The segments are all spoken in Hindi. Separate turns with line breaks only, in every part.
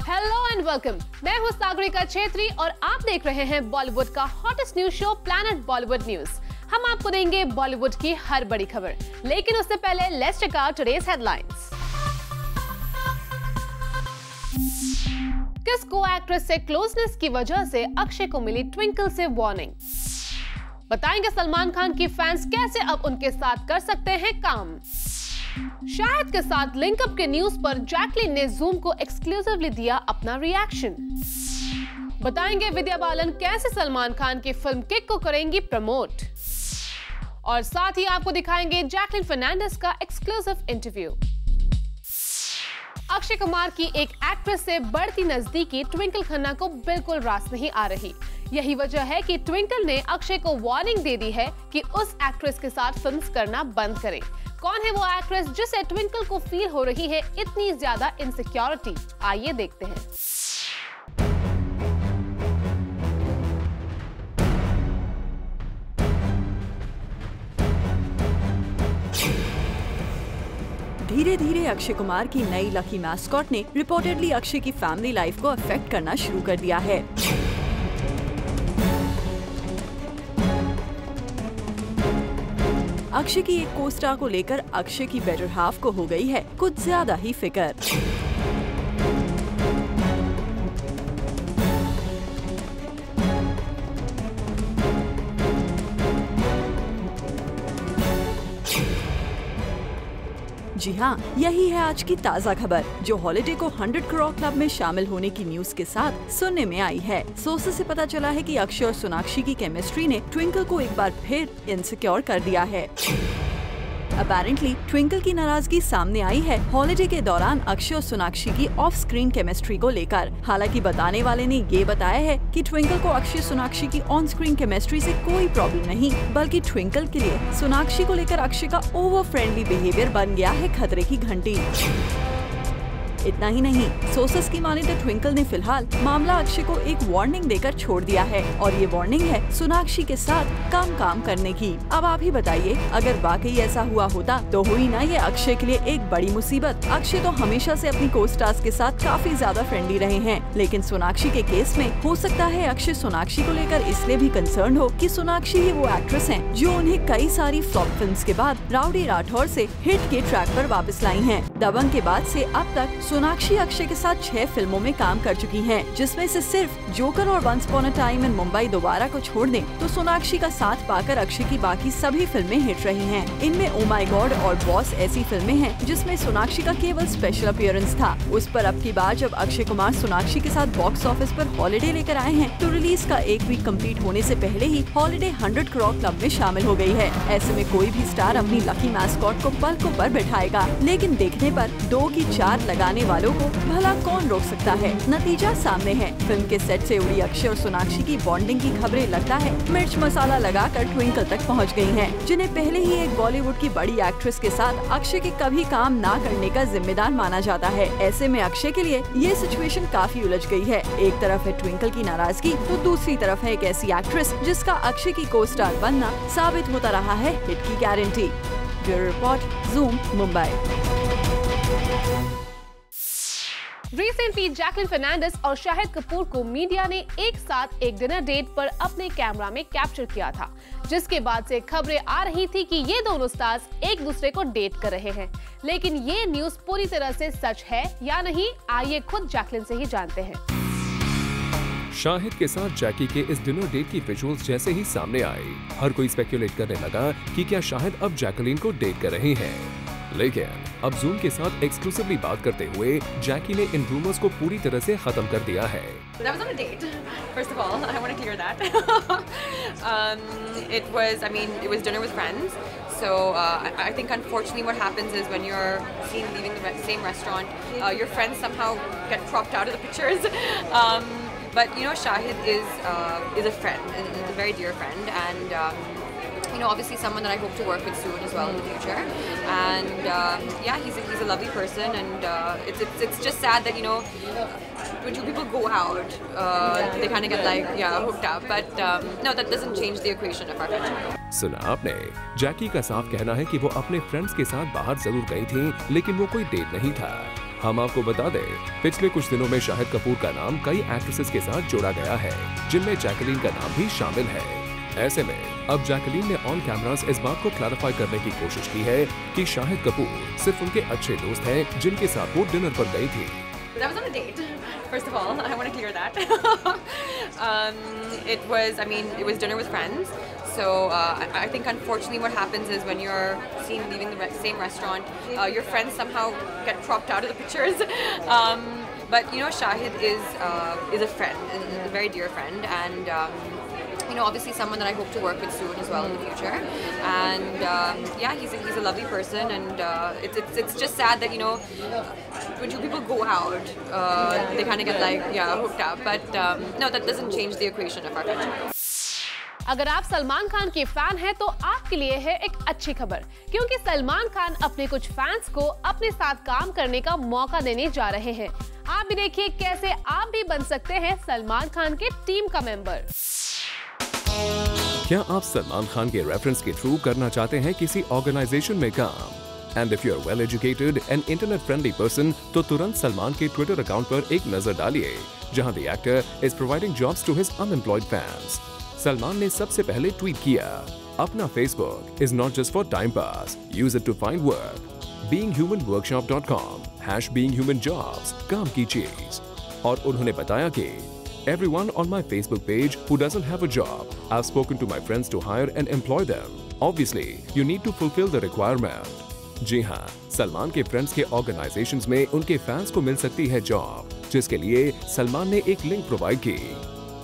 Hello and welcome. मैं हूं सागरिका छेत्री और आप देख रहे हैं बॉलीवुड का hottest news show planet Bollywood news. हम आपको देंगे बॉलीवुड की हर बड़ी खबर, लेकिन उससे पहले let's check out today's headlines. किस को एक्ट्रेस से क्लोजनेस की वजह से अक्षय को मिली ट्विंकल से वार्निंग। बताएंगे सलमान खान की फैंस कैसे अब उनके साथ कर सकते हैं काम। शाहिद के साथ लिंकअप के न्यूज पर जैकलीन ने जूम को एक्सक्लूसिवली दिया अपना रिएक्शन। बताएंगे विद्या बालन कैसे सलमान खान की फिल्म किक को करेंगी प्रमोट। और साथ ही आपको दिखाएंगे जैकलीन फर्नांडिस का एक्सक्लूसिव इंटरव्यू। अक्षय कुमार की एक एक्ट्रेस से बढ़ती नजदीकी ट्विंकल खन्ना को बिल्कुल रास नहीं आ रही। यही वजह है कि ट्विंकल ने अक्षय को वार्निंग दे दी है कि उस एक्ट्रेस के साथ फिल्म्स करना बंद करे। कौन है वो एक्ट्रेस जिसे ट्विंकल को फील हो रही है इतनी ज्यादा इनसिक्योरिटी? आइए देखते हैं।
धीरे धीरे अक्षय कुमार की नई लकी मैस्कॉट ने रिपोर्टेडली अक्षय की फैमिली लाइफ को अफेक्ट करना शुरू कर दिया है। अक्षय की एक को-स्टार को लेकर अक्षय की बेटर हाफ को हो गई है कुछ ज्यादा ही फिक्र। जी हाँ, यही है आज की ताज़ा खबर जो हॉलिडे को 100 करोड़ क्लब में शामिल होने की न्यूज के साथ सुनने में आई है। सोर्सेस से पता चला है कि अक्षय और सोनाक्षी की केमिस्ट्री ने ट्विंकल को एक बार फिर इनसिक्योर कर दिया है। अपेरेंटली ट्विंकल की नाराजगी सामने आई है हॉलिडे के दौरान अक्षय और सोनाक्षी की ऑफ स्क्रीन केमिस्ट्री को लेकर। हालांकि बताने वाले ने ये बताया है कि ट्विंकल को अक्षय सोनाक्षी की ऑन स्क्रीन केमिस्ट्री से कोई प्रॉब्लम नहीं, बल्कि ट्विंकल के लिए सोनाक्षी को लेकर अक्षय का ओवर फ्रेंडली बिहेवियर बन गया है खतरे की घंटी। इतना ही नहीं, सोर्सेस की माने तो ट्विंकल ने फिलहाल मामला अक्षय को एक वार्निंग देकर छोड़ दिया है और ये वार्निंग है सोनाक्षी के साथ काम करने की। अब आप ही बताइए, अगर वाकई ऐसा हुआ होता तो हुई ना ये अक्षय के लिए एक बड़ी मुसीबत। अक्षय तो हमेशा से अपनी को स्टार्स के साथ काफी ज्यादा फ्रेंडली रहे हैं, लेकिन सोनाक्षी के केस में हो सकता है अक्षय सोनाक्षी को लेकर इसलिए भी कंसर्न हो कि सोनाक्षी ही वो एक्ट्रेस है जो उन्हें कई सारी फ्लॉप फिल्म्स के बाद राउडी राठौर से हिट के ट्रैक पर वापस लाई है। दबंग के बाद से अब तक सोनाक्षी अक्षय के साथ 6 फिल्मों में काम कर चुकी हैं, जिसमें से सिर्फ जोकर और once upon a time in Mumbai दोबारा को छोड़ दें तो सोनाक्षी का साथ पाकर अक्षय की बाकी सभी फिल्में हिट रही हैं। इनमें ओ माय गॉड और बॉस ऐसी फिल्में हैं जिसमें सोनाक्षी का केवल स्पेशल अपीयरेंस था। उस पर अब की बार जब अक्षय कुमार सोनाक्षी के साथ बॉक्स ऑफिस पर हॉलिडे लेकर आए हैं तो रिलीज का एक वीक कम्प्लीट होने से पहले ही हॉलिडे 100 करोड़ क्लब में शामिल हो गई है। ऐसे में कोई भी स्टार अपनी लकी मैस्कॉट को पलकों पर बैठाएगा, लेकिन देखने पर 2 की 4 लगाने वालों को भला कौन रोक सकता है। नतीजा सामने है। फिल्म के सेट से उड़ी अक्षय और सोनाक्षी की बॉन्डिंग की खबरें लगता है मिर्च मसाला लगाकर ट्विंकल तक पहुंच गई हैं, जिन्हें पहले ही एक बॉलीवुड की बड़ी एक्ट्रेस के साथ अक्षय के कभी काम ना करने का जिम्मेदार माना जाता है। ऐसे में अक्षय के लिए ये सिचुएशन काफी उलझ गई है। एक तरफ है ट्विंकल की नाराजगी तो दूसरी तरफ है एक ऐसी एक्ट्रेस जिसका अक्षय की को स्टार बनना साबित होता रहा है हिट की गारंटी। Bureau report, Zoom, Mumbai.
Recently Jacqueline Fernandez और शाहिद कपूर को मीडिया ने एक साथ एक डिनर डेट पर अपने कैमरा में कैप्चर किया था, जिसके बाद से खबरें आ रही थी कि ये दोनों स्टार्स एक दूसरे को डेट कर रहे हैं। लेकिन ये न्यूज पूरी तरह से सच है या नहीं, आइए खुद जैकलीन से ही जानते हैं।
शाहिद के साथ जैकी के इस डिनर डेट की विजुअल्स जैसे ही सामने आए, हर कोई स्पेकुलेट करने लगा कि क्या शाहिद अब जैकलीन को डेट कर रहे हैं। लेकिन अब जूम के साथ एक्सक्लूसिवली बात करते हुए जैकी ने इन रूमर्स को पूरी तरह से खत्म कर दिया है।
That was on a date. First of all, I want to clear that. It was dinner with friends. So I think unfortunately what happens is when you're seen leaving the same restaurant, your friends somehow get cropped out of the pictures. But you know, Shahid is a friend, is a very dear friend, and obviously someone that I hope to work with soon as well in the future. And yeah, he's a lovely person, and it's just sad that when two people go out, they kind of get hooked up. But no, that doesn't change the equation of our friendship.
सुना आपने, जैकी का साफ कहना है कि वो अपने फ्रेंड्स के साथ बाहर जरूर गई थी, लेकिन वो कोई डेट नहीं था। हम आपको बता दें, पिछले कुछ दिनों में शाहिद कपूर का नाम कई एक्ट्रेसेस के साथ जोड़ा गया है, जिनमें जैकलीन का नाम भी शामिल है। ऐसे में अब जैकलीन ने ऑन कैमरास इस बात को क्लैरिफाई करने की कोशिश की है कि शाहिद कपूर सिर्फ उनके अच्छे दोस्त हैं, जिनके साथ वो डिनर पर गई थी।
That was on a date. First of all, I want to clear that. It was dinner with friends. So I think unfortunately what happens is when you're seen leaving the same restaurant, your friends somehow get cropped out of the pictures. But Shahid is a friend, a very dear friend, and obviously someone that I hope to work with soon as well in the future. And yeah, he's a lovely person, and it's just sad that when two people go out, they kind of get hooked up. But no, that doesn't change the equation of our friendship.
अगर आप सलमान खान के फैन हैं तो आपके लिए है एक अच्छी खबर, क्योंकि सलमान खान अपने कुछ फैंस को अपने साथ काम करने का मौका देने जा रहे हैं। आप भी देखिए कैसे आप भी बन सकते हैं सलमान खान के टीम का मेंबर।
क्या आप सलमान खान के रेफरेंस के थ्रू करना चाहते हैं किसी ऑर्गेनाइजेशन में काम? And if you are well educated and internet friendly person, तो तुरंत सलमान के ट्विटर अकाउंट पर एक नजर डालिए, जहां the actor is providing jobs to his unemployed fans. Salman ने सबसे पहले ट्वीट किया, अपना Facebook is not just for time pass, use it to find work. beinghumanworkshop.com #beinghumanjobs काम की चीज। और उन्होंने बताया कि everyone on my Facebook page who doesn't have a job, I've spoken to my friends to hire and employ them. Obviously, you need to fulfill the requirement. जी हाँ, सलमान के फ्रेंड्स के ऑर्गेनाइजेशंस में उनके फैंस को मिल सकती है जॉब, जिसके लिए सलमान ने एक लिंक प्रोवाइड की।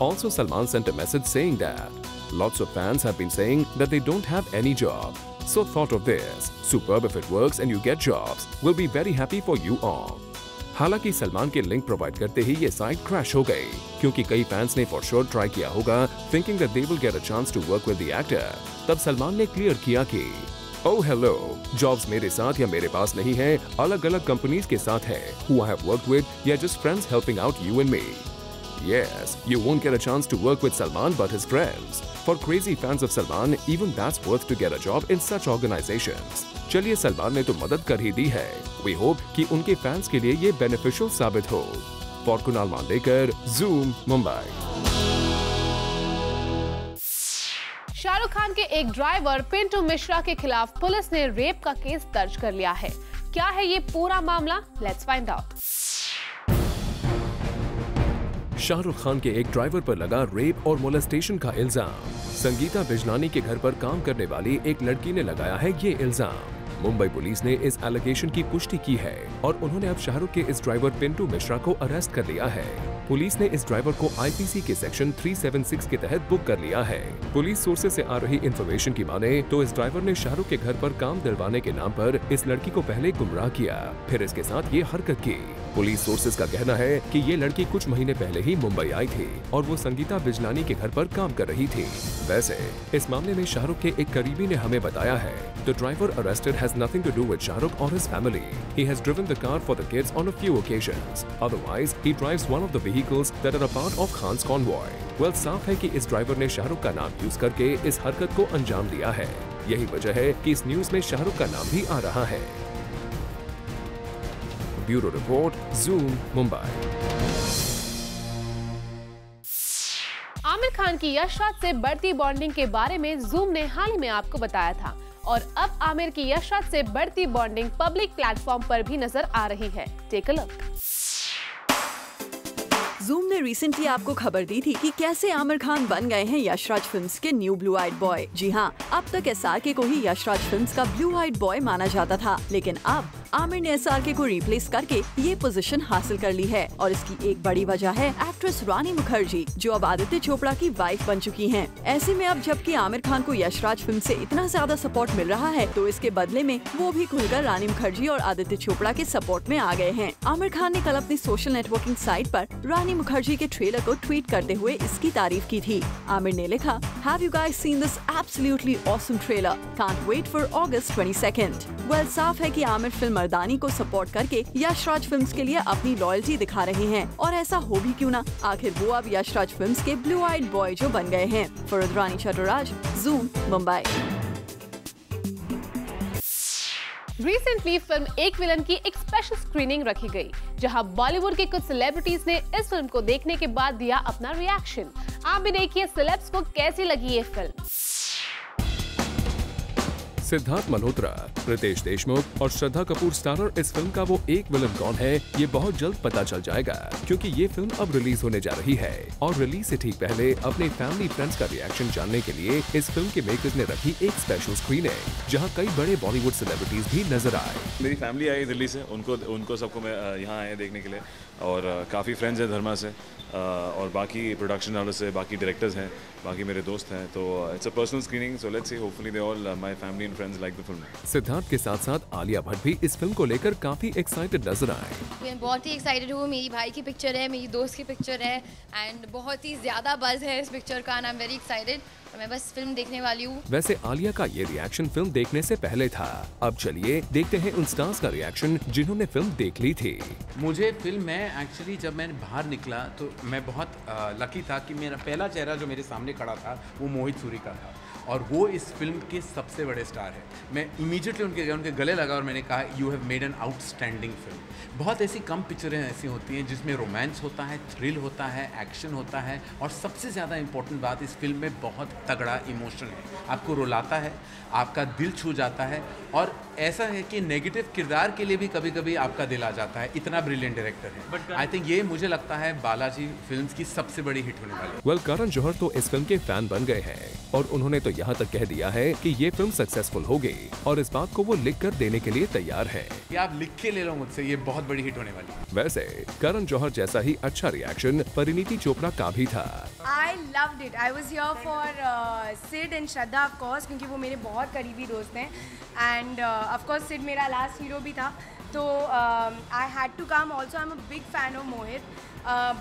Also, Salman sent a message saying that lots of fans have been saying that they don't have any job. So thought of this. Superb if it works and you get jobs. We'll be very happy for you all. हालांकि सलमान के लिंक प्रोवाइड करते ही ये साइट क्रैश हो गई, क्योंकि कई फैंस ने फॉर श्योर ट्राई किया होगा, thinking that they will get a chance to work with the actor. तब सलमान ने क्लियर किया कि ओह हेलो, जॉब्स मेरे साथ या मेरे पास नहीं है, अलग अलग कंपनीज के साथ है, who I have worked with, या just friends helping out you and me. Yes, you won't get a chance to work with Salman but his friends. For crazy fans of Salman, even that's worth to get a job in such organizations. चलिए, सलमान ने तो मदद कर ही दी है। We hope कि उनके फैंस के लिए ये बेनिफिशियल साबित हो। For Kunal Mandekar, Zoom, Mumbai.
शाहरुख खान के एक ड्राइवर पिंटू मिश्रा के खिलाफ पुलिस ने रेप का केस दर्ज कर लिया है। क्या है ये पूरा मामला? Let's find out.
Shahrukh Khan के एक ड्राइवर पर लगा रेप और मोलेस्टेशन का इल्जाम। संगीता बिजलानी के घर पर काम करने वाली एक लड़की ने लगाया है ये इल्जाम। मुंबई पुलिस ने इस एलिगेशन की पुष्टि की है और उन्होंने अब शाहरुख के इस ड्राइवर पिंटू मिश्रा को अरेस्ट कर लिया है। पुलिस ने इस ड्राइवर को आईपीसी के सेक्शन 376 के तहत बुक कर लिया है। पुलिस सोर्सेज से आ रही इंफॉर्मेशन की माने तो इस ड्राइवर ने शाहरुख के घर पर काम दिलवाने के नाम पर इस लड़की को पहले गुमराह किया, फिर इसके साथ ये हरकत की। पुलिस सोर्सेज का कहना है कि ये लड़की कुछ महीने पहले ही मुंबई आई थी और वो संगीता बिजलानी के घर पर काम कर रही थी। वैसे इस मामले में शाहरुख के एक करीबी ने हमें बताया है, the driver arrested has nothing to do with Shahrukh और his family. He has driven the car for the kids on a few occasions. Otherwise he drives one of the vehicles that are a part of Khan's convoy. Well, साफ है कि इस ड्राइवर ने शाहरुख का नाम यूज करके इस हरकत को अंजाम दिया है। यही वजह है कि इस न्यूज में शाहरुख का नाम भी आ रहा है। Bureau report, Zoom, Mumbai.
Aamir Khan की यश राज से बढ़ती बॉन्डिंग के बारे में Zoom ने हाल ही में आपको बताया था और अब आमिर की यश राज से बढ़ती बॉन्डिंग पब्लिक प्लेटफॉर्म पर भी नजर आ रही है। Take a look.
Zoom ने रिसेंटली आपको खबर दी थी कि कैसे आमिर खान बन गए हैं यश राज फिल्म्स के न्यू ब्लू आइड बॉय। जी हाँ, अब तक SRK को ही यश राज फिल्म्स का ब्लू आइड बॉय माना जाता था, लेकिन अब आमिर ने SRK को रिप्लेस करके ये पोजीशन हासिल कर ली है और इसकी एक बड़ी वजह है एक्ट्रेस रानी मुखर्जी, जो अब आदित्य चोपड़ा की वाइफ बन चुकी हैं। ऐसे में अब जबकि आमिर खान को यश राज फिल्म से इतना ज्यादा सपोर्ट मिल रहा है, तो इसके बदले में वो भी खुलकर रानी मुखर्जी और आदित्य चोपड़ा के सपोर्ट में आ गए हैं। आमिर खान ने कल अपनी सोशल नेटवर्किंग साइट पर रानी मुखर्जी के ट्रेलर को ट्वीट करते हुए इसकी तारीफ की थी। आमिर ने लिखा, Have you guys seen this absolutely awesome trailer? Can't wait for August 22nd. Well, साफ है कि आमिर फिल्म मर्दानी को सपोर्ट करके यश राज फिल्म्स के लिए अपनी लॉयल्टी दिखा रहे हैं और ऐसा हो भी क्यों ना, आखिर वो अब यश राज फिल्म्स के ब्लू आइड बॉय जो बन गए हैं। फरद रानी Chatoraj, Zoom, Mumbai.
Recently film एक विलन की एक स्पेशल स्क्रीनिंग रखी गई, जहां बॉलीवुड के कुछ सेलिब्रिटीज ने इस फिल्म को देखने के बाद दिया अपना रिएक्शन। आप भी देखिए सेलेब्स को कैसी लगी ये फिल्म।
सिद्धार्थ मल्होत्रा, रितेश देशमुख और श्रद्धा कपूर स्टारर इस फिल्म का वो एक विलन कौन है, ये बहुत जल्द पता चल जाएगा, क्योंकि ये फिल्म अब रिलीज होने जा रही है। और रिलीज से ठीक पहले अपने फैमिली फ्रेंड्स का रिएक्शन जानने के लिए इस फिल्म के मेकर्स ने रखी एक स्पेशल स्क्रीनिंग, जहां कई बड़े बॉलीवुड सेलिब्रिटीज भी नजर आए।
मेरी फैमिली आई दिल्ली से, उनको सबको मैं यहाँ आए देखने के लिए, और काफ़ी फ्रेंड्स हैं धर्मा से, और बाकी प्रोडक्शन वालों से, बाकी डायरेक्टर्स हैं, बाकी मेरे दोस्त हैं। तो it's a personal screening, so let's see, hopefully they all my family and friends like the film.
Siddharth के साथ साथ आलिया भट्ट भी इस फिल्म को लेकर काफी एक्साइटेड नजर आए।
मैं बहुत ही एक्साइटेड हूँ। मेरी भाई की पिक्चर है, मेरी दोस्त की पिक्चर है, एंड बहुत ही ज्यादा बज़ है इस पिक्चर का, and I am very excited. मैं बस फिल्म देखने वाली हूँ।
वैसे आलिया का ये रिएक्शन फिल्म देखने से पहले था। अब चलिए देखते हैं उन स्टार्स का रिएक्शन जिन्होंने फिल्म देख ली थी।
मुझे फिल्म में एक्चुअली जब मैं बाहर निकला तो मैं बहुत लकी था कि मेरा पहला चेहरा जो मेरे सामने खड़ा था वो मोहित सूरी का था, और वो इस फिल्म के सबसे बड़े स्टार है। मैं इमीडिएटली उनके गले लगा और मैंने कहा you have made an outstanding film. बहुत ऐसी कम पिक्चरें ऐसी होती हैं जिसमें रोमांस होता है, थ्रिल होता है, एक्शन होता है, और सबसे ज़्यादा इंपॉर्टेंट बात, इस फिल्म में बहुत तगड़ा इमोशन है। आपको रुलाता है, आपका दिल छू जाता है, और ऐसा है कि नेगेटिव किरदार के लिए भी कभी कभी आपका दिल आ जाता है। इतना ब्रिलियंट डायरेक्टर है। आई थिंक ये मुझे लगता है बालाजी फिल्म्स की सबसे बड़ी हिट होने वाली है।
वेल, करण जौहर तो इस फिल्म के फैन बन गए हैं, और उन्होंने तो यहाँ तक कह दिया है कि ये फिल्म सक्सेसफुल होगी, और इस बात को वो लिख कर देने के लिए तैयार है।
ये आप लिख के ले लो मुझसे, ये बहुत बड़ी हिट होने वाली है।
वैसे करण जौहर जैसा ही अच्छा रिएक्शन परिणीति चोपड़ा का भी था।
I loved it. I was here for Sid and Shraddha of course, क्योंकि वो मेरे बहुत करीबी दोस्त हैं, and of course Sid मेरा last hero भी था, तो I had to come. Also I'm a big fan of Mohit,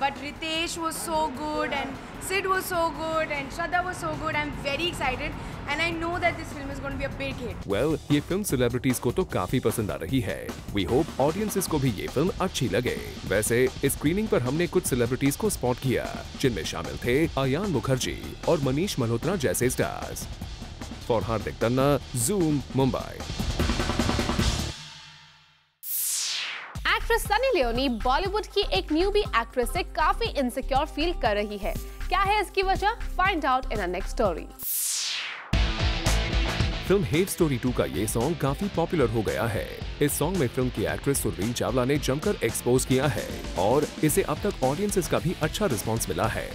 but Ritesh was so good and Sid was so good and Shraddha was so good. I'm very excited and I know that this film is going to be a big hit.
Well, ये फिल्म सेलिब्रिटीज को तो काफी पसंद आ रही है। We hope ऑडियंसेस को भी ये फिल्म अच्छी लगे। वैसे इस स्क्रीनिंग पर हमने कुछ सेलिब्रिटीज को स्पॉट किया, जिनमें शामिल थे अयान मुखर्जी और मनीष मल्होत्रा जैसे stars. For Hardik Tanna, Zoom, Mumbai.
Actress Sunny Leone Bollywood की एक न्यूबी एक्ट्रेस से काफी इनसिक्योर फील कर रही है। क्या है इसकी वजह? Find out in a next story.
Film Hate Story 2 का ये सॉन्ग काफी पॉपुलर हो गया है। इस सॉन्ग में फिल्म की एक्ट्रेस सुरवीन चावला ने जमकर एक्सपोज किया है, और इसे अब तक ऑडियंसेस का भी अच्छा रिस्पांस मिला है।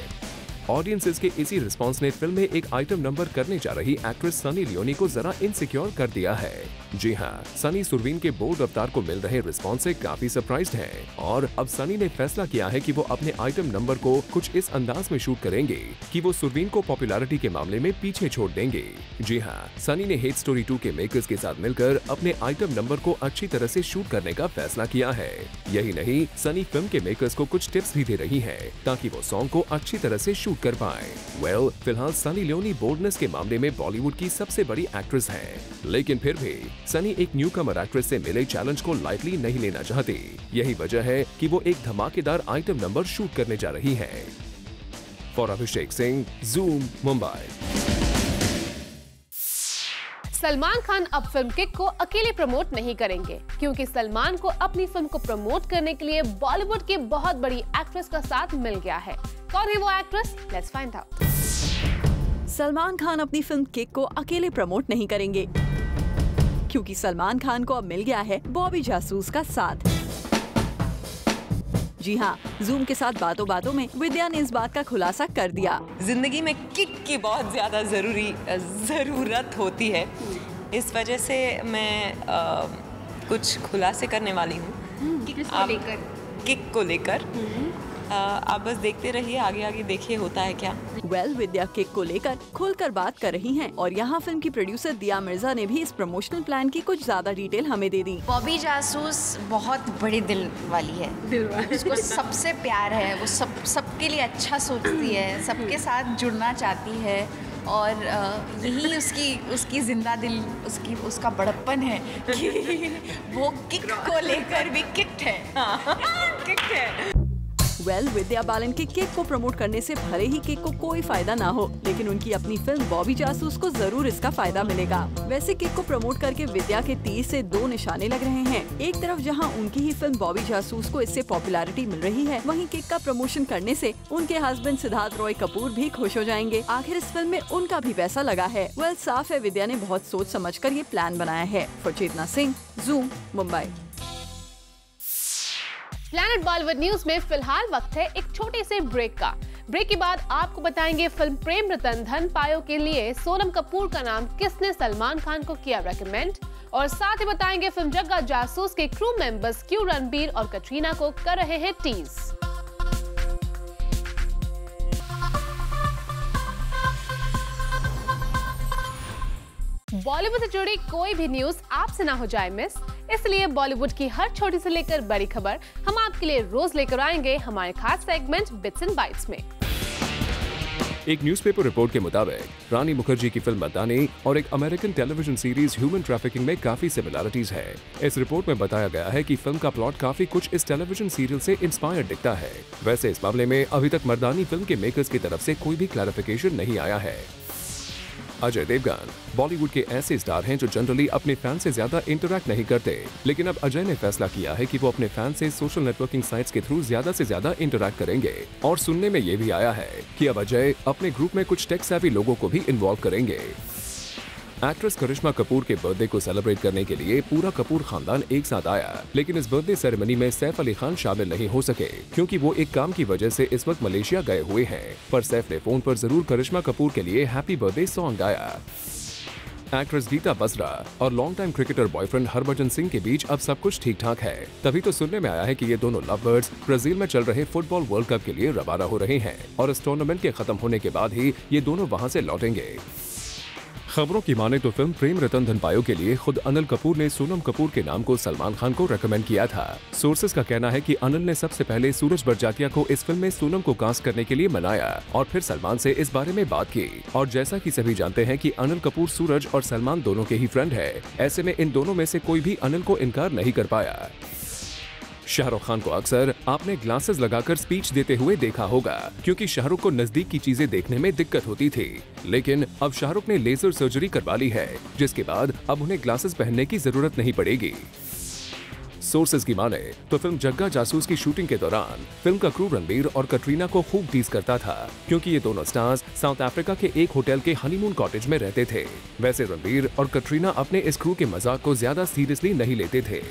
ऑडियंसेस के इसी रिस्पांस ने फिल्म में एक आइटम नंबर करने जा रही एक्ट्रेस सनी लियोनी को जरा इनसिक्योर कर दिया है। जी हाँ, सनी सुरवीन के बोल्ड रफ्तार को मिल रहे रिस्पांस से काफी सरप्राइज्ड हैं, और अब सनी ने फैसला किया है कि वो अपने आइटम नंबर को कुछ इस अंदाज में शूट करेंगे कि वो सुरवीन को पॉपुलैरिटी के मामले में पीछे छोड़ देंगे। जी हाँ, सनी ने हेट स्टोरी 2 के मेकर्स के साथ मिलकर अपने आइटम नंबर को अच्छी तरह से शूट करने का फैसला किया है। यही नहीं, सनी फिल्म के मेकर्स को कुछ टिप्स भी दे रही है ताकि वो सॉन्ग को अच्छी तरह से शूट कर पाए। वेल, फिलहाल सनी लियोनी बोल्डनेस के मामले में बॉलीवुड की सबसे बड़ी एक्ट्रेस है, लेकिन फिर भी सनी एक न्यूकमर एक्ट्रेस से मिले चैलेंज को लाइटली नहीं लेना चाहती। यही वजह है कि वो एक धमाकेदार आइटम नंबर शूट करने जा रही है। For Abhishek Singh, Zoom, Mumbai.
सलमान खान अब फिल्म किक को अकेले प्रमोट नहीं करेंगे, क्योंकि सलमान को अपनी फिल्म को प्रमोट करने के लिए बॉलीवुड की बहुत बड़ी एक्ट्रेस का साथ मिल गया है। कौन है वो actress? Let's find out.
Salman Khan अपनी फिल्म किक को अकेले प्रमोट नहीं करेंगे, क्योंकि सलमान खान को अब मिल गया है बॉबी जासूस का साथ। जी हाँ, Zoom के साथ बातों बातों में विद्या ने इस बात का खुलासा कर दिया।
जिंदगी में किक की बहुत ज़्यादा ज़रूरत होती है, इस वजह से मैं कुछ खुलासे करने वाली हूँ किक को लेकर। आप बस देखते रहिए, आगे आगे देखिए होता है क्या।
वेल, विद्या किक को लेकर खुलकर बात कर रही हैं, और यहाँ फिल्म की प्रोड्यूसर दिया मिर्जा ने भी इस प्रमोशनल प्लान की कुछ ज्यादा डिटेल हमें दे दी।
बॉबी जासूस बहुत बड़े दिल वाली है, उसको सबसे प्यार है, वो सबके लिए अच्छा सोचती है, सबके साथ जुड़ना चाहती है, और यही उसकी जिंदा दिल, उसका बड़प्पन है कि वो किक को लेकर भी किक्ड है। किक्ड है।
विद्या बालन के केक को प्रमोट करने से भले ही केक को कोई फायदा ना हो, लेकिन उनकी अपनी फिल्म बॉबी जासूस को जरूर इसका फायदा मिलेगा। वैसे केक को प्रमोट करके विद्या के तीर से 2 निशाने लग रहे हैं। एक तरफ जहां उनकी ही फिल्म बॉबी जासूस को इससे पॉपुलैरिटी मिल रही है, वहीं केक का प्रमोशन करने से उनके हस्बैंड सिद्धार्थ रॉय कपूर भी खुश हो जाएंगे। आखिर इस फिल्म में उनका भी पैसा लगा है। साफ है विद्या ने बहुत सोच समझकर ये प्लान बनाया है। For Chetna Singh, Zoom, Mumbai.
Planet Bollywood News में फिलहाल वक्त है एक छोटे से ब्रेक का। ब्रेक के बाद आपको बताएंगे फिल्म प्रेम रतन धन पायो के लिए सोनम कपूर का नाम किसने सलमान खान को किया रेकमेंड, और साथ ही बताएंगे फिल्म जग्गा जासूस के क्रू मेंबर्स क्यों रणबीर और कटरीना को कर रहे हैं टीज। बॉलीवुड से जुड़ी कोई भी न्यूज आपसे ना हो जाए मिस, इसलिए बॉलीवुड की हर छोटी से लेकर बड़ी खबर हम आपके लिए रोज लेकर आएंगे हमारे खास सेगमेंट बिट्स एंड बाइट्स में।
एक न्यूज़पेपर रिपोर्ट के मुताबिक रानी मुखर्जी की फिल्म मर्दानी और एक American television series human trafficking में काफी सिमिलरिटीज है। इस रिपोर्ट में बताया गया है कि फिल्म का प्लॉट काफी कुछ इस टेलीविजन सीरियल से इंस्पायर्ड दिखता है। वैसे इस मामले में अभी तक मर्दानी फिल्म के मेकर्स की तरफ से कोई भी क्लैरिफिकेशन नहीं आया है। अजय देवगन बॉलीवुड के ऐसे स्टार हैं जो जनरली अपने फैन से ज्यादा इंटरैक्ट नहीं करते, लेकिन अब अजय ने फैसला किया है कि वो अपने फैन से सोशल नेटवर्किंग साइट्स के थ्रू ज्यादा से ज्यादा इंटरैक्ट करेंगे। और सुनने में ये भी आया है कि अब अजय अपने ग्रुप में कुछ टेक सेवी लोगों को भी इन्वॉल्व करेंगे। एक्ट्रेस करिश्मा कपूर के बर्थडे को सेलिब्रेट करने के लिए पूरा कपूर खानदान एक साथ आया, लेकिन इस बर्थडे सेरेमनी में सैफ अली खान शामिल नहीं हो सके क्योंकि वो एक काम की वजह से इस वक्त मलेशिया गए हुए हैं। पर सैफ ने फोन पर जरूर करिश्मा कपूर के लिए हैप्पी बर्थडे सॉन्ग गाया। एक्ट्रेस गीता बसरा और long time cricketer boyfriend Harbhajan Singh के बीच अब सब कुछ ठीक ठाक है। तभी तो सुनने में आया है कि ये दोनों लवबर्ड्स ब्राजील में चल रहे फुटबॉल वर्ल्ड कप के लिए रवाना हो रहे हैं और इस टूर्नामेंट के खत्म होने के बाद ही ये दोनों वहां से लौटेंगे। खबरों की माने तो फिल्म प्रेम रतन धन पायो के लिए खुद अनिल कपूर ने सोनम कपूर के नाम को सलमान खान को रेकमेंड किया था। सोर्सेज का कहना है कि अनिल ने सबसे पहले सूरज बड़जात्या को इस फिल्म में सोनम को कास्ट करने के लिए मनाया और फिर सलमान से इस बारे में बात की। और जैसा कि सभी जानते हैं कि अनिल कपूर सूरज और सलमान दोनों के ही फ्रेंड है, ऐसे में इन दोनों में से कोई भी अनिल को इनकार नहीं कर पाया। शाहरुख खान को अक्सर आपने ग्लासेस लगाकर स्पीच देते हुए देखा होगा क्योंकि शाहरुख को नजदीक की चीजें देखने में दिक्कत होती थी, लेकिन अब शाहरुख ने लेजर सर्जरी करवा ली है, जिसके बाद अब उन्हें ग्लासेस पहनने की जरूरत नहीं पड़ेगी। सोर्सेज की माने तो फिल्म जग्गा जासूस की शूटिंग के दौरान फिल्म का क्रू रणबीर और कटरीना को खूब टीज करता था क्योंकि ये दोनों स्टार्स साउथ अफ्रीका के एक होटल के हनीमून कॉटेज में रहते थे। वैसे रणबीर और कटरीना अपने इस क्रू के मजाक को ज्यादा सीरियसली नहीं लेते थे।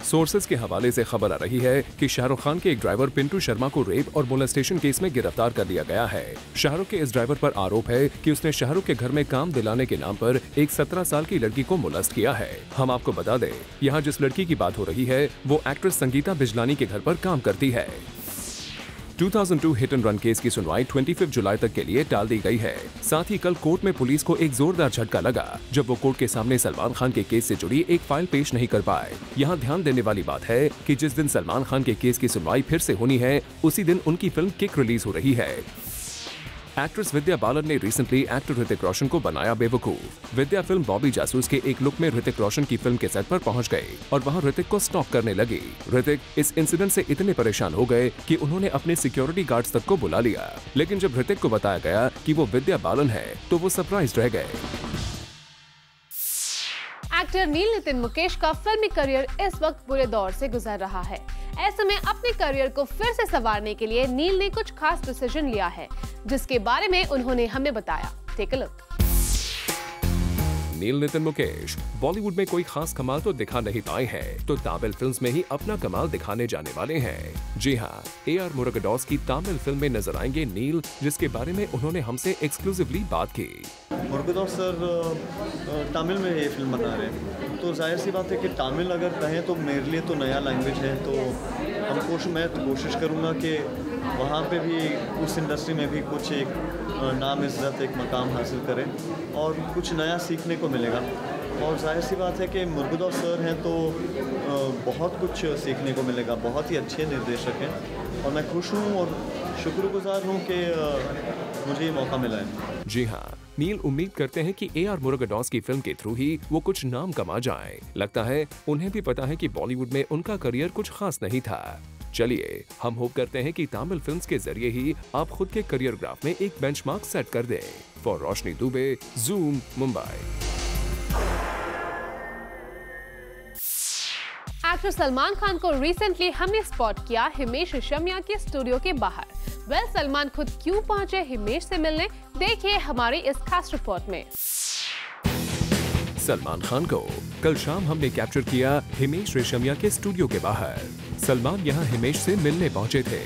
सोर्सेज के हवाले से खबर आ रही है कि शाहरुख खान के एक ड्राइवर पिंटू शर्मा को रेप और मोलेस्टेशन केस में गिरफ्तार कर लिया गया है। शाहरुख के इस ड्राइवर पर आरोप है कि उसने शाहरुख के घर में काम दिलाने के नाम पर एक 17 साल की लड़की को मोलेस्ट किया है। हम आपको बता दें, यहाँ जिस लड़की की बात हो रही है वो एक्ट्रेस संगीता बिजलानी के घर पर काम करती है। 2002 हिट एंड रन केस की सुनवाई 25 जुलाई तक के लिए टाल दी गई है। साथ ही कल कोर्ट में पुलिस को एक जोरदार झटका लगा जब वो कोर्ट के सामने सलमान खान के केस से जुड़ी एक फाइल पेश नहीं कर पाए। यहाँ ध्यान देने वाली बात है कि जिस दिन सलमान खान के केस की सुनवाई फिर से होनी है, उसी दिन उनकी फिल्म किक रिलीज हो रही है। एक्ट्रेस विद्या बालन ने रिसेंटली एक्टर ऋतिक रोशन को बनाया बेवकूफ। विद्या फिल्म बॉबी जासूस के एक लुक में ऋतिक रोशन की फिल्म के सेट पर पहुंच गए और वहां ऋतिक को स्टॉक करने लगी। ऋतिक इस इंसिडेंट से इतने परेशान हो गए कि उन्होंने अपने सिक्योरिटी गार्ड्स तक को बुला लिया, लेकिन जब ऋतिक को बताया गया कि वो विद्या बालन है तो वो सरप्राइज रह गए।
एक्टर नील नितिन मुकेश का फिल्मी करियर इस वक्त बुरे दौर से गुजर रहा है। ऐसे में अपने करियर को फिर से संवारने के लिए नील ने कुछ खास डिसीजन लिया है, जिसके बारे में उन्होंने हमें बताया। Take a look.
Neil Nitin Mukesh Bollywood में कोई खास कमाल तो दिखा नहीं पाए हैं, तो तमिल फिल्म्स में ही अपना कमाल दिखाने जाने वाले हैं। जी हाँ, AR मुरुगदॉस की तमिल फिल्म में नजर आएंगे नील, जिसके बारे में उन्होंने हमसे एक्सक्लूसिवली बात की।
मुरुगदॉस सर तमिल में ये फिल्म बना रहे हैं, तो जाहिर सी बात है कि तमिल अगर कहें तो मेरे लिए तो नया लैंग्वेज है, तो मैं तो कोशिश करूँगा कि वहाँ पे भी उस इंडस्ट्री में भी कुछ एक नाम इज़्ज़त एक मकाम हासिल करें और कुछ नया सीखने को मिलेगा। और जाहिर सी बात है कि मुरुगदॉस सर हैं तो बहुत कुछ सीखने को मिलेगा। बहुत ही अच्छे निर्देशक हैं और मैं खुश हूँ और शुक्रगुजार हूँ कि मुझे ये मौका मिला है।
जी हाँ, नील उम्मीद करते हैं कि AR मुरुगदॉस की फिल्म के थ्रू ही वो कुछ नाम कमा जाएं। लगता है उन्हें भी पता है कि बॉलीवुड में उनका करियर कुछ खास नहीं था। चलिए हम होप करते हैं कि तमिल फिल्म्स के जरिए ही आप खुद के करियर ग्राफ में एक बेंचमार्क सेट कर दें। For Roshni Dubey, zoom, Mumbai.
Actor Salman Khan को रिसेंटली हमने स्पॉट किया हिमेश रेशमिया के स्टूडियो के बाहर। सलमान खुद क्यों पहुंचे हिमेश से मिलने, देखिए हमारी इस खास रिपोर्ट में।
सलमान खान को कल शाम हमने कैप्चर किया हिमेश रेशमिया के स्टूडियो के बाहर। सलमान यहां हिमेश से मिलने पहुंचे थे।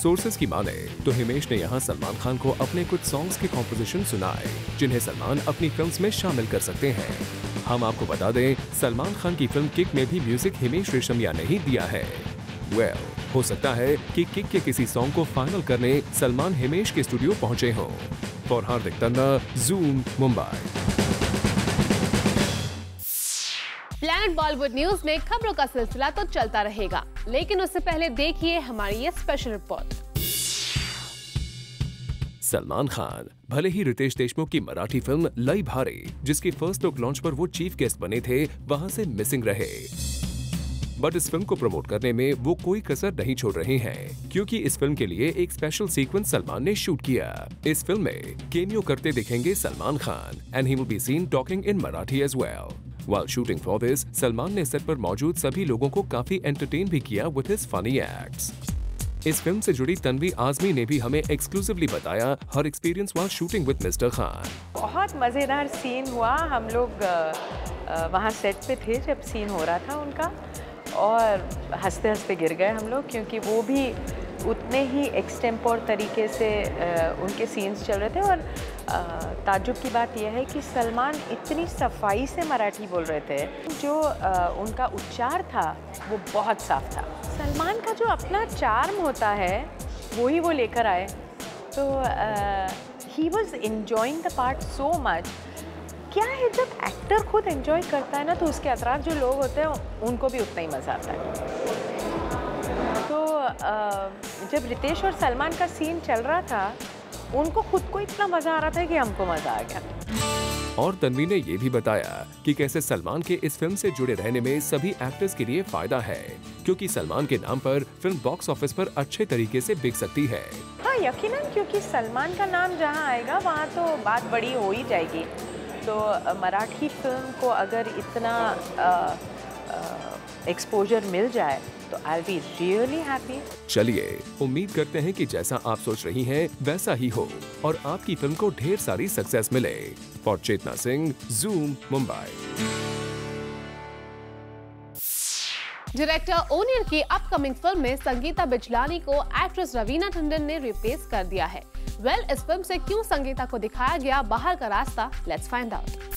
सोर्सेज की माने तो हिमेश ने यहां सलमान खान को अपने कुछ सॉन्ग्स के कॉम्पोजिशन सुनाए, जिन्हें सलमान अपनी फिल्म्स में शामिल कर सकते हैं। हम आपको बता दें, सलमान खान की फिल्म किक में भी म्यूजिक हिमेश रेशमिया ने ही दिया है। हो सकता है कि किक के किसी सॉन्ग को फाइनल करने सलमान हिमेश के स्टूडियो पहुंचे हों। For Hardik Tanna, zoom, Mumbai.
Planet Bollywood News में खबरों का सिलसिला तो चलता रहेगा, लेकिन उससे पहले देखिए हमारी ये स्पेशल रिपोर्ट।
सलमान खान भले ही रितेश देशमुख की मराठी फिल्म लई भारी, जिसकी फर्स्ट लुक लॉन्च पर वो चीफ गेस्ट बने थे, वहां से मिसिंग रहे। बट इस फिल्म को प्रमोट करने में वो कोई कसर नहीं छोड़ रहे हैं, क्योंकि इस फिल्म के लिए एक स्पेशल सीक्वेंस सलमान ने शूट किया। इस फिल्म में केमियो करते दिखेंगे Salman Khan and he will be seen talking in Marathi as well. While shooting for this, Salman ने सेट पर मौजूद सभी लोगों को काफी एंटरटेन भी किया with his funny acts। इस फिल्म से जुड़ी तन्वी आजमी ने भी हमें एक्सक्लूसिवली बताया her experience while shooting with mister Khan.
बहुत मज़ेदार सीन हुआ। हम लोग वहाँ सेट पे थे जब सीन हो रहा था उनका, और हंसते हंसते गिर गए हम लोग, क्योंकि वो भी उतने ही एक्सटेम्पोर तरीके से उनके सीन्स चल रहे थे। और ताज्जुब की बात यह है कि सलमान इतनी सफाई से मराठी बोल रहे थे, जो उनका उच्चार था वो बहुत साफ था। सलमान का जो अपना चार्म होता है वही वो लेकर आए, तो he was enjoying the part so much. क्या है, जब एक्टर खुद एंजॉय करता है ना, तो उसके अतराफ जो लोग होते हैं उनको भी उतना ही मज़ा आता है। तो जब रितेश और सलमान का सीन चल रहा था, उनको खुद को इतना मज़ा आ रहा था कि हमको मज़ा आ गया।
और तन्वी ने ये भी बताया कि कैसे सलमान के इस फिल्म से जुड़े रहने में सभी एक्टर्स के लिए फायदा है, क्योंकि सलमान के नाम पर फिल्म बॉक्स ऑफिस पर अच्छे तरीके से बिक सकती है।
हाँ, यकीनन, क्योंकि सलमान का नाम जहाँ आएगा वहाँ तो बात बड़ी हो ही जाएगी। तो मराठी फिल्म को अगर इतना एक्सपोजर मिल जाए तो I'll be really happy।
चलिए उम्मीद करते हैं कि जैसा आप सोच रही हैं वैसा ही हो और आपकी फिल्म को ढेर सारी सक्सेस मिले। For Chetna Singh, Zoom, Mumbai.
Director Onir की अपकमिंग फिल्म में संगीता बिजलानी को एक्ट्रेस रवीना टंडन ने रिप्लेस कर दिया है। इस फिल्म से क्यों संगीता को दिखाया गया बाहर का रास्ता, let's find out.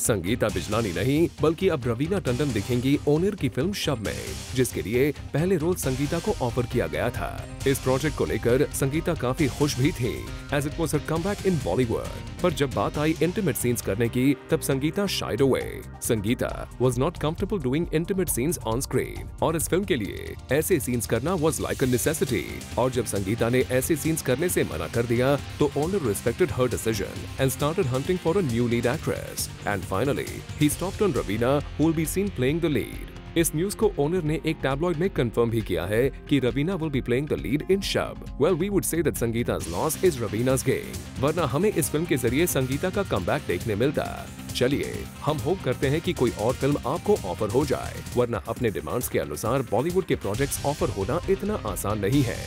Sangeeta Bijlani नहीं बल्कि अब रवीना टंडन दिखेंगी ओनिर की फिल्म शब में, जिसके लिए पहले रोल संगीता को ऑफर किया गया था। इस प्रोजेक्ट को लेकर संगीता काफी खुश भी थी, as it was her comeback in Bollywood. पर जब बात आई इंटीमेट सीन्स करने की, तब Sangeeta shied away. Sangeeta was not comfortable doing intimate scenes on screen, और इस फिल्म के लिए ऐसे सीन्स करना वाज लाइक अ नेसेसिटी। और जब संगीता ने ऐसे सीन्स करने से मना कर दिया, तो Onir respected her decision and started hunting for a new lead actress. And finally he stopped on Ravina, who will be seen playing the lead. इस न्यूज को ओनर ने एक टैबलॉइड में कंफर्म भी किया है कि Raveena will be playing the lead in Shab. Well, we would say that Sangeeta's loss is Ravina's gain, वरना हमें इस फिल्म के जरिए संगीता का कमबैक देखने मिलता। चलिए हम होप करते हैं कि कोई और फिल्म आपको ऑफर हो जाए, वरना अपने डिमांड्स के अनुसार बॉलीवुड के प्रोजेक्ट्स ऑफर होना इतना आसान नहीं है।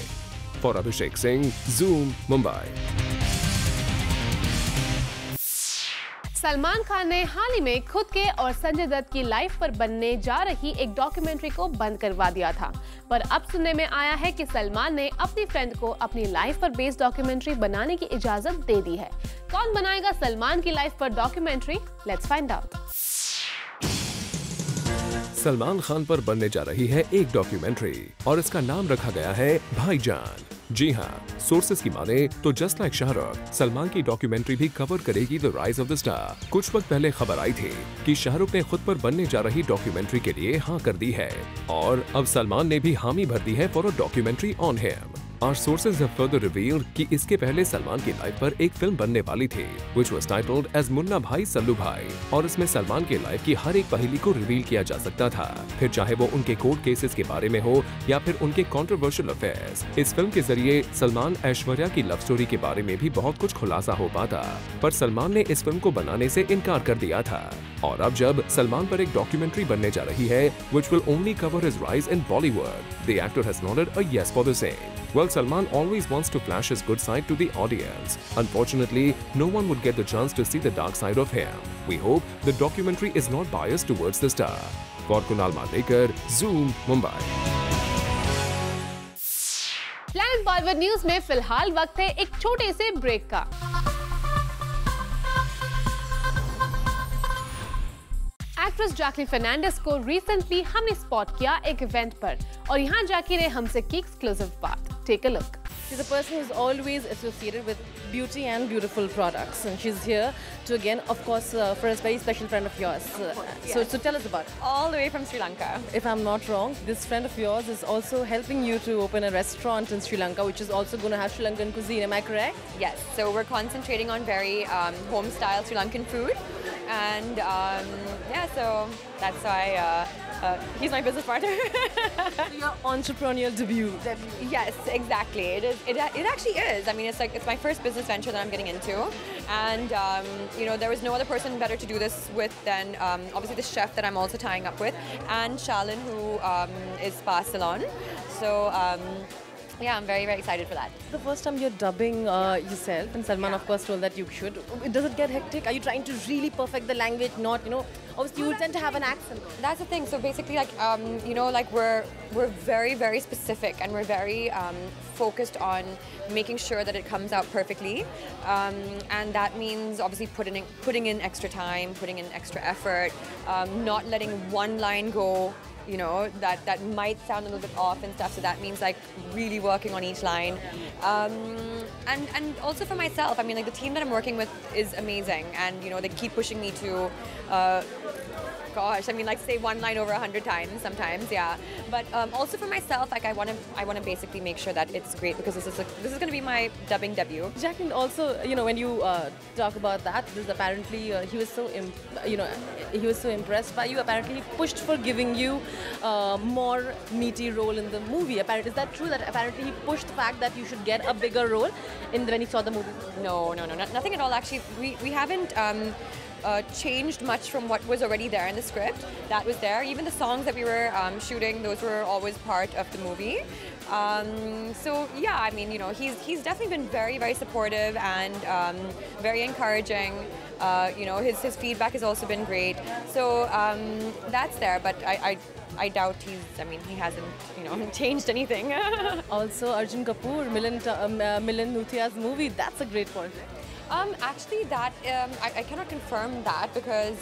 For Abhishek Singh, Zoom, Mumbai.
सलमान खान ने हाल ही में खुद के और संजय दत्त की लाइफ पर बनने जा रही एक डॉक्यूमेंट्री को बंद करवा दिया था, पर अब सुनने में आया है कि सलमान ने अपनी फ्रेंड को अपनी लाइफ पर बेस्ड डॉक्यूमेंट्री बनाने की इजाजत दे दी है। कौन बनाएगा सलमान की लाइफ पर documentary, let's find out.
Salman Khan पर बनने जा रही है एक डॉक्यूमेंट्री और इसका नाम रखा गया है भाईजान। जी हाँ, सोर्सेस की माने तो जस्ट लाइक शाहरुख, सलमान की डॉक्यूमेंट्री भी कवर करेगी the rise of the star. कुछ वक्त पहले खबर आई थी कि शाहरुख ने खुद पर बनने जा रही डॉक्यूमेंट्री के लिए हाँ कर दी है, और अब सलमान ने भी हामी भर दी है for a documentary on him. Our sources have further revealed कि इसके पहले सलमान की लाइफ पर एक फिल्म बनने वाली थी, which was titled as Munna भाई सल्लू भाई, और इसमें सलमान के लाइफ की हर एक पहेली को रिवील किया जा सकता था, फिर चाहे वो उनके कोर्ट केसेस के बारे में हो या फिर उनके कंट्रोवर्शियल अफेयर्स। इस फिल्म के जरिए सलमान ऐश्वर्या की लव स्टोरी के बारे में भी बहुत कुछ खुलासा हो पाता, पर सलमान ने इस फिल्म को बनाने से इनकार कर दिया था। और अब जब सलमान पर एक डॉक्यूमेंट्री बनने जा रही है, which will only cover his rise in Bollywood, the actor has nodded a yes for the same. Well, Salman always wants to flash his good side to the audience. Unfortunately, no one would get the chance to see the dark side of him. We hope the documentary is not biased towards the star. For Kunal Madekar, Zoom, Mumbai.
Planet Bollywood News में फिलहाल वक्त है एक छोटे से ब्रेक का। एक्ट्रेस जैकलीन फर्नांडिस को रिसेंटली हमने स्पॉट किया एक इवेंट पर, और यहाँ जैकी ने हमसे की एक्सक्लूसिव बात। Take a look.
She's a person who's always associated with beauty and beautiful products, and she's here to, again, of course, for a very special friend of yours. So tell us about it.
All the way from Sri Lanka.
If I'm not wrong, this friend of yours is also helping you to open a restaurant in Sri Lanka, which is also going to have Sri Lankan cuisine. Am I correct?
Yes. So we're concentrating on very home-style Sri Lankan food, and yeah, so that's why he's my business partner.
Your entrepreneurial debut.
Yes, exactly. It actually is. I mean, it's my first business venture that I'm getting into, and you know, there was no other person better to do this with than obviously the chef that I'm also tying up with, and Shalin, who is Spa Salon. So yeah, I'm very, very excited for that.
The first time you're dubbing yourself, and Salman of course told that you should. Does it get hectic? Are you trying to really perfect the language? Not, you know, obviously you tend to have an accent.
That's the thing. So basically, like you know, like we're very, very specific, and we're very focused on making sure that it comes out perfectly, and that means obviously putting in extra time, putting in extra effort, not letting one line go, you know, that might sound a little bit off and stuff. So that means like really working on each line, and also for myself, I mean, like the team that I'm working with is amazing, and you know, they keep pushing me to gosh, I mean, like say one line over 100 times sometimes, yeah. But also for myself, like I want to basically make sure that it's great, because this is going to be my dubbing debut.
Jacqueline, also, you know, when you talk about that, this apparently he was so he was so impressed by you. Apparently, he pushed for giving you more meaty role in the movie. Apparently, is that true? That apparently he pushed the fact that you should get a bigger role when he saw the movie.
No, nothing at all. Actually, we haven't. Changed much from what was already there in the script. That was there. Even the songs that we were shooting, those were always part of the movie. So yeah, I mean, you know, he's definitely been very, very supportive and very encouraging. You know, his feedback has also been great. So that's there, but I doubt he hasn't, you know, changed anything.
Also, Arjun Kapoor, Milan Nuthia's movie, that's a great project.
Actually, that I cannot confirm that, because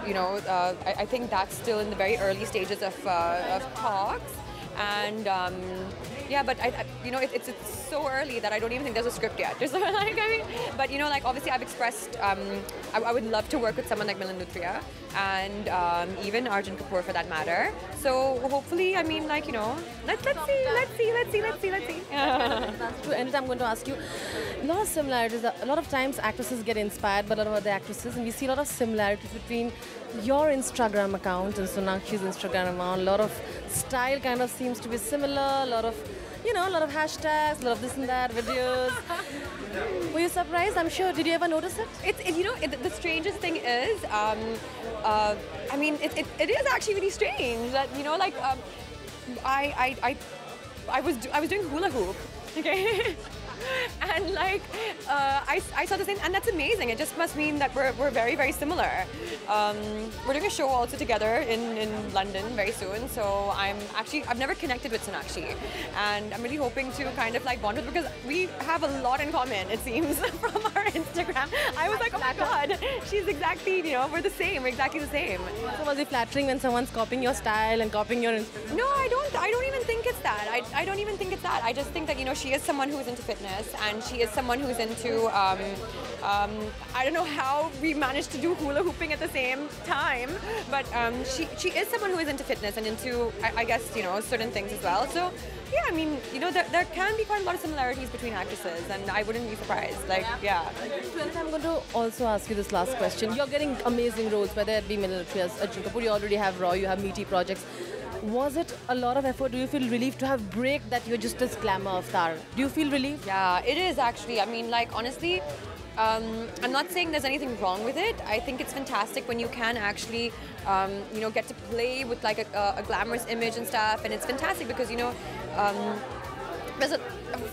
you know, I think that's still in the very early stages of talks, and yeah, but you know, it's so early that I don't even think there's a script yet. Just like, I mean, but you know, like obviously I've expressed I would love to work with someone like Milan Nuthia, and even Arjun Kapoor for that matter. So hopefully, I mean, like, you know, let's see.
That's true. And I'm going to ask you, a lot of similarities. A lot of times actresses get inspired by a lot of other actresses, and we see a lot of similarities between your Instagram account and Sonakshi's Instagram account. A lot of style kind of seems to be similar. A lot of, you know, a lot of hashtags, a lot of this and that videos. Were you surprised? I'm sure. Did you ever notice it?
You know, the strangest thing is, I mean, it is actually really strange that, you know, like I was doing hula hoop, okay. And like I saw the same, and that's amazing. It just must mean that we're very, very similar. We're doing a show also together in London very soon, so I've never connected with Sonakshi, and I'm really hoping to kind of like bond with her, because we have a lot in common, it seems, from our Instagram. I was like, oh my god, she's exactly, you know, we're exactly the same.
So was it flattering when someone's copying your style and copying your Instagram?
No, I don't even think it's that. that. I don't even think it's that. I just think that, you know, she is someone who's into fitness, and she is someone who's into, I don't know how we managed to do hula hooping at the same time, but she is someone who is into fitness and into, I guess, you know, certain things as well. So yeah, I mean, you know, there can be quite a lot of similarities between actresses, and I wouldn't be surprised. Like, yeah.
I'm going to also ask you this last question. You're getting amazing roles, whether it be military as Arjun Kapoor, you already have Raw, you have meaty projects. Was it a lot of effort? Do you feel relieved to have break that you're just this glamour of Tar? Do you feel relieved?
Yeah, it is actually. I mean, like, honestly, I'm not saying there's anything wrong with it. I think it's fantastic when you can actually, you know, get to play with like a glamorous image and stuff, and it's fantastic because, you know,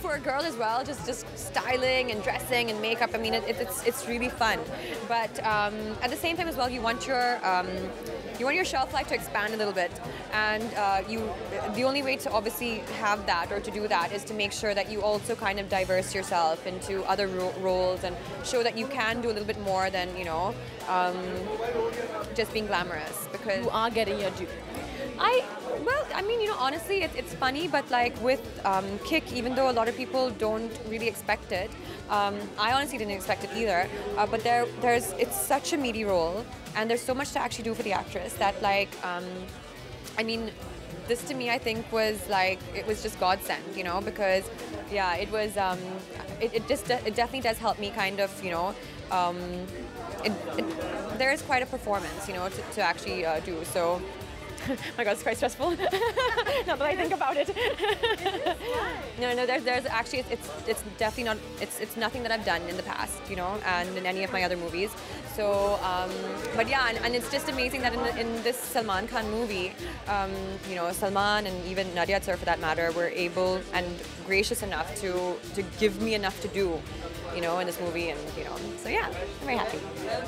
for a girl as well, just styling and dressing and makeup. I mean, it's really fun. But at the same time as well, you want your shelf life to expand a little bit, and the only way to obviously have that or to do that is to make sure that you also kind of diverse yourself into other roles and show that you can do a little bit more than, you know, just being glamorous. Because
you are getting your due.
Well, I mean, you know, honestly, it's funny, but like with Kick, even though a lot of people don't really expect it, I honestly didn't expect it either. But it's such a meaty role, and there's so much to actually do for the actress that, like, I mean, this to me, I think was like, it was just godsend, you know, because yeah, it was, it definitely does help me kind of, you know, there is quite a performance, you know, to actually do. So. My God, it's quite stressful. Now that I think about it. No, there's actually, it's definitely not, it's nothing that I've done in the past, you know, and in any of my other movies. So, but yeah, and it's just amazing that in this Salman Khan movie, you know, Salman and even Nadia Sir for that matter were able and gracious enough to give me enough to do, you know, in this movie, and you know, so yeah, I'm very happy.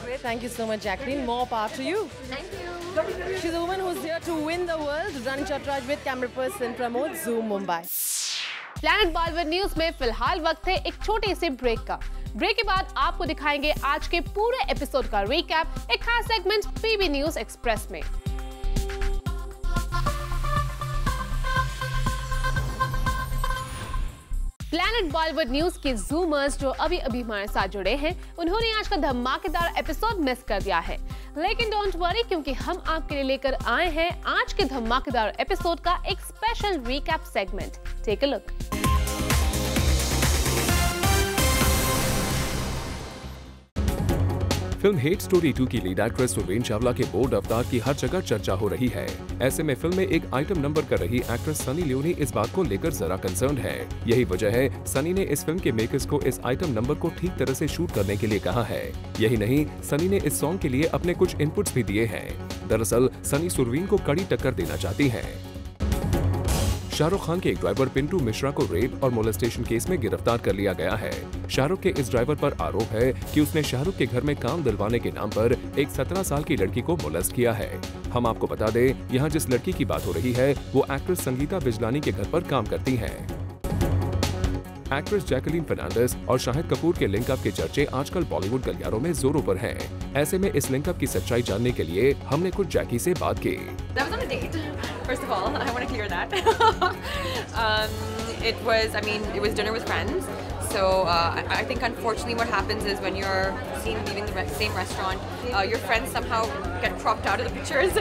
Great, thank you so much, Jacqueline. More power to you.
Thank you.
She's a woman who's here to win the world. Rani Chatraj with camera person Pramod, Zoom Mumbai.
Planet Bollywood News में फिलहाल वक्त है एक छोटे से ब्रेक का। ब्रेक के बाद आपको दिखाएंगे आज के पूरे एपिसोड का रिकैप, एक खास सेगमेंट पीबी न्यूज एक्सप्रेस में। प्लैनेट बॉलीवुड न्यूज के जूमर्स जो अभी हमारे साथ जुड़े हैं, उन्होंने आज का धमाकेदार एपिसोड मिस कर दिया है, लेकिन डोंट वरी, क्योंकि हम आपके लिए लेकर आए हैं आज के धमाकेदार एपिसोड का एक special recap segment. Take a look.
Film Hate Story 2 की लीड एक्ट्रेस सुरवीन चावला के बोल्ड अवतार की हर जगह चर्चा हो रही है। ऐसे में फिल्म में एक आइटम नंबर कर रही एक्ट्रेस सनी लियोनी इस बात को लेकर जरा कंसर्न्ड है। यही वजह है सनी ने इस फिल्म के मेकर्स को इस आइटम नंबर को ठीक तरह से शूट करने के लिए कहा है। यही नहीं, सनी ने इस सॉन्ग के लिए अपने कुछ इनपुट्स भी दिए हैं। दरअसल सनी सुरवीन को कड़ी टक्कर देना चाहती हैं। शाहरुख खान के एक ड्राइवर पिंटू मिश्रा को रेप और मोलेस्टेशन केस में गिरफ्तार कर लिया गया है। शाहरुख के इस ड्राइवर पर आरोप है कि उसने शाहरुख के घर में काम दिलवाने के नाम पर एक 17 साल की लड़की को मोलेस्ट किया है। हम आपको बता दें, यहाँ जिस लड़की की बात हो रही है वो एक्ट्रेस संगीता बिजलानी के घर पर काम करती हैं। एक्ट्रेस जैकलीन फर्नांडिस और शाहिद कपूर के लिंकअप के चर्चे आजकल बॉलीवुड गलियारों में जोरों पर हैं। ऐसे में इस लिंकअप की सच्चाई जानने के लिए हमने कुछ जैकी से बात की।
First of all, I want to clear that. It was dinner with friends. So I think unfortunately what happens is when you're seen leaving the same restaurant, your friends somehow get cropped out of the pictures.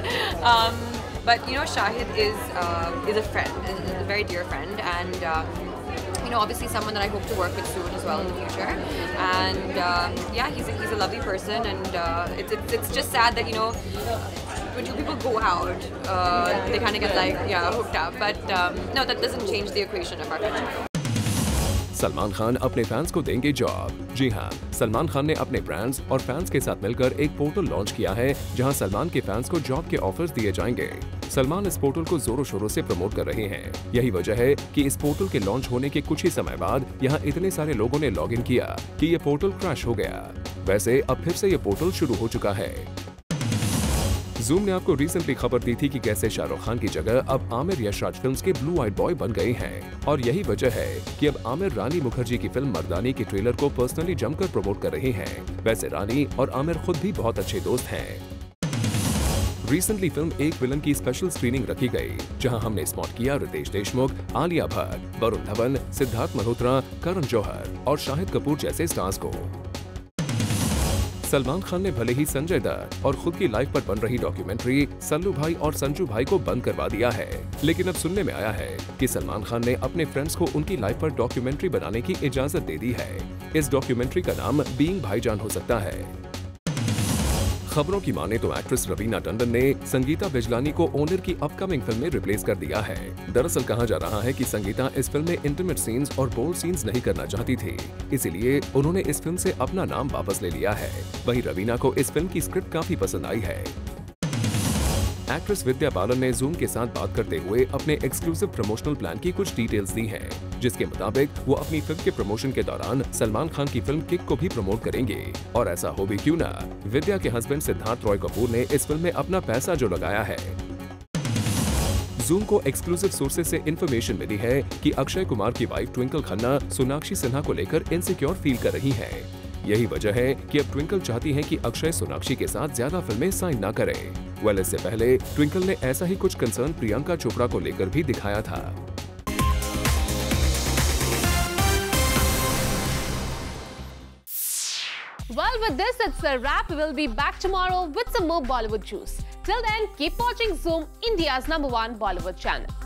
But you know, Shahid is a friend, a very dear friend, and you know, obviously someone that I hope to work with soon as well in the future. And yeah, he's a lovely person, and it's just sad that, you know, when two people go out, they kind of get like, yeah, hooked up. But no, that doesn't change the equation of our friendship.
Salman Khan अपने फैंस को देंगे जॉब। जी हाँ, सलमान खान ने अपने ब्रांड्स और फैंस के साथ मिलकर एक पोर्टल लॉन्च किया है जहां सलमान के फैंस को जॉब के ऑफर्स दिए जाएंगे। सलमान इस पोर्टल को जोरों शोरों से प्रमोट कर रहे हैं। यही वजह है कि इस पोर्टल के लॉन्च होने के कुछ ही समय बाद यहां इतने सारे लोगों ने लॉग इन किया कि ये पोर्टल क्रैश हो गया। वैसे अब फिर से ये पोर्टल शुरू हो चुका है। जूम ने आपको रिसेंटली खबर दी थी कि कैसे शाहरुख खान की जगह अब आमिर यशराज फिल्म्स के ब्लू आइड बॉय बन गए हैं, और यही वजह है कि अब आमिर रानी मुखर्जी की फिल्म मर्दानी के ट्रेलर को पर्सनली जमकर प्रमोट कर रहे हैं। वैसे रानी और आमिर खुद भी बहुत अच्छे दोस्त हैं। रिसेंटली फिल्म एक विलन की स्पेशल स्क्रीनिंग रखी गई, जहां हमने स्पॉट किया रितेश देशमुख, आलिया भट्ट, वरुण धवन, सिद्धार्थ मल्होत्रा, करण जौहर और शाहिद कपूर जैसे स्टार्स को। सलमान खान ने भले ही संजय दत्त और खुद की लाइफ पर बन रही डॉक्यूमेंट्री सल्लू भाई और संजू भाई को बंद करवा दिया है, लेकिन अब सुनने में आया है कि सलमान खान ने अपने फ्रेंड्स को उनकी लाइफ पर डॉक्यूमेंट्री बनाने की इजाजत दे दी है। इस डॉक्यूमेंट्री का नाम बीइंग भाईजान हो सकता है। खबरों की माने तो एक्ट्रेस रवीना टंडन ने संगीता बिजलानी को ओनर की अपकमिंग फिल्म में रिप्लेस कर दिया है। दरअसल कहा जा रहा है कि संगीता इस फिल्म में इंटीमेट सीन्स और बोल्ड सीन्स नहीं करना चाहती थी, इसीलिए उन्होंने इस फिल्म से अपना नाम वापस ले लिया है। वहीं रवीना को इस फिल्म की स्क्रिप्ट काफी पसंद आई है। एक्ट्रेस विद्या बालन ने जूम के साथ बात करते हुए अपने एक्सक्लूसिव प्रमोशनल प्लान की कुछ डिटेल्स दी हैं, जिसके मुताबिक वो अपनी फिल्म के प्रमोशन के दौरान सलमान खान की फिल्म किक को भी प्रमोट करेंगे। और ऐसा हो भी क्यों ना, विद्या के हस्बैंड सिद्धार्थ रॉय कपूर ने इस फिल्म में अपना पैसा जो लगाया है। जूम को एक्सक्लूसिव सोर्सेज से इंफॉर्मेशन मिली है कि अक्षय कुमार की वाइफ ट्विंकल खन्ना सोनाक्षी सिन्हा को लेकर इनसिक्योर फील कर रही हैं। यही वजह है कि अब ट्विंकल चाहती हैं कि अक्षय सोनाक्षी के साथ ज्यादा फिल्में साइन ना करें। वेल, इससे पहले ट्विंकल ने ऐसा ही कुछ कंसर्न प्रियंका चोपड़ा को लेकर भी दिखाया था।
Well, with this, it's a wrap. We will be back tomorrow with some more Bollywood juice. Till then, keep watching Zoom, India's #1 Bollywood channel.